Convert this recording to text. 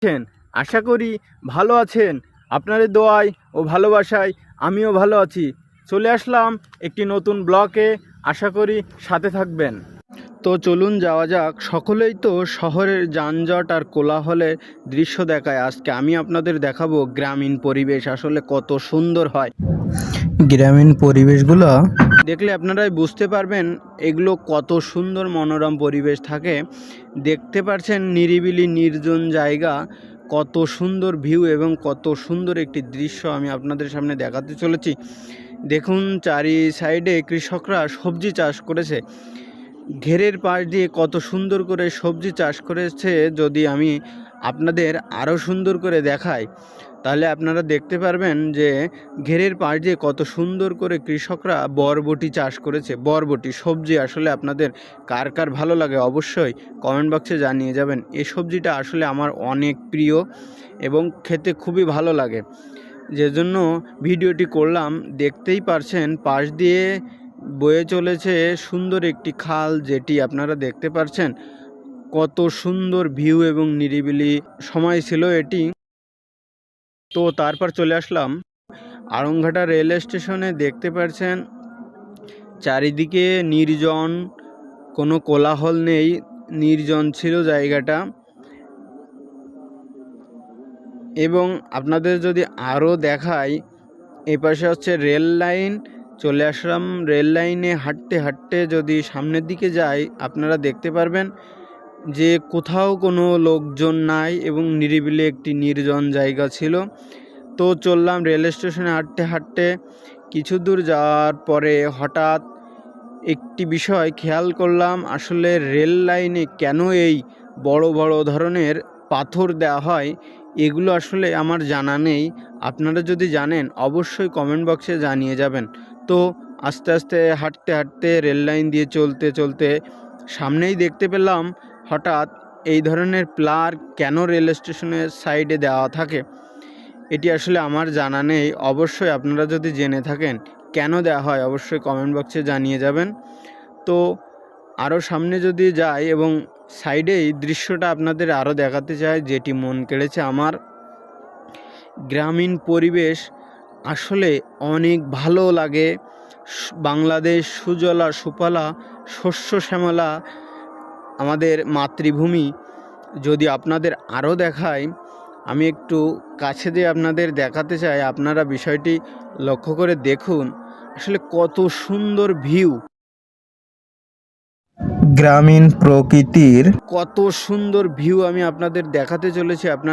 আছেন? আশা করি ভালো আছেন। আপনাদের দোয়ায় ও ভালোবাসায় আমিও ভালো আছি। চলে আসলাম একটি নতুন ব্লকে, আশা করি সাথে থাকবেন। তো চলুন যাওয়া যাক। সকলেই তো শহরের যানজট আর কোলাহলের দৃশ্য দেখায়, আজকে আমি আপনাদের দেখাবো গ্রামীণ পরিবেশ আসলে কত সুন্দর হয়। গ্রামীণ পরিবেশগুলো দেখলে আপনারাই বুঝতে পারবেন এগুলো কত সুন্দর মনোরম পরিবেশ থাকে। দেখতে পাচ্ছেন নিরিবিলি নির্জন জায়গা, কত সুন্দর ভিউ এবং কত সুন্দর একটি দৃশ্য আমি আপনাদের সামনে দেখাতে চলেছি। দেখুন চারি সাইডে কৃষকরা সবজি চাষ করেছে, ঘেরের পাশ দিয়ে কত সুন্দর করে সবজি চাষ করেছে। যদি আমি আপনাদের আরও সুন্দর করে দেখাই তাহলে আপনারা দেখতে পারবেন যে ঘেরের পাশ দিয়ে কত সুন্দর করে কৃষকরা বরবটি চাষ করেছে। বরবটি সবজি আসলে আপনাদের কার কার ভালো লাগে অবশ্যই কমেন্ট বক্সে জানিয়ে যাবেন। এই সবজিটা আসলে আমার অনেক প্রিয় এবং খেতে খুবই ভালো লাগে, যে জন্য ভিডিওটি করলাম। দেখতেই পারছেন পাশ দিয়ে বয়ে চলেছে সুন্দর একটি খাল, যেটি আপনারা দেখতে পাচ্ছেন। কত সুন্দর ভিউ এবং নিরিবিলি সময় ছিল এটি। তো তারপর চলে আসলাম আড়ংঘাটা রেল স্টেশনে। দেখতে পাচ্ছেন চারিদিকে নির্জন, কোনো কোলাহল নেই, নির্জন ছিল জায়গাটা। এবং আপনাদের যদি আরও দেখাই, এপাশে হচ্ছে রেল লাইন। চলে আসলাম রেল লাইনে, হাঁটতে হাঁটতে যদি সামনের দিকে যাই আপনারা দেখতে পারবেন যে কোথাও কোনো লোকজন নাই এবং নিরিবিলি একটি নির্জন জায়গা ছিল। তো চললাম রেল স্টেশনে হাঁটতে হাঁটতে। কিছু দূর যাওয়ার পরে হঠাৎ একটি বিষয় খেয়াল করলাম, আসলে রেল লাইনে কেন এই বড় বড় ধরনের পাথর দেওয়া হয় এগুলো আসলে আমার জানা নেই। আপনারা যদি জানেন অবশ্যই কমেন্ট বক্সে জানিয়ে যাবেন। তো আস্তে আস্তে হাঁটতে হাঁটতে রেল লাইন দিয়ে চলতে চলতে সামনেই দেখতে পেলাম হঠাৎ এই ধরনের প্লার কেন রেল স্টেশনের সাইডে দেওয়া থাকে এটি আসলে আমার জানা নেই। অবশ্যই আপনারা যদি জেনে থাকেন কেন দেওয়া হয় অবশ্যই কমেন্ট বক্সে জানিয়ে যাবেন। তো আরও সামনে যদি যাই এবং সাইডেই দৃশ্যটা আপনাদের আরও দেখাতে চাই, যেটি মন কেড়েছে আমার। গ্রামীণ পরিবেশ আসলে অনেক ভালো লাগে। বাংলাদেশ সুজলা সুফলা শস্য শ্যামলা আমাদের মাতৃভূমি। যদি আপনাদের আরও দেখাই, আমি একটু কাছে দিয়ে আপনাদের দেখাতে চাই, আপনারা বিষয়টি লক্ষ্য করে দেখুন আসলে কত সুন্দর ভিউ। গ্রামীণ প্রকৃতির কত সুন্দর ভিউ আমি আপনাদের দেখাতে চলেছি। আপনার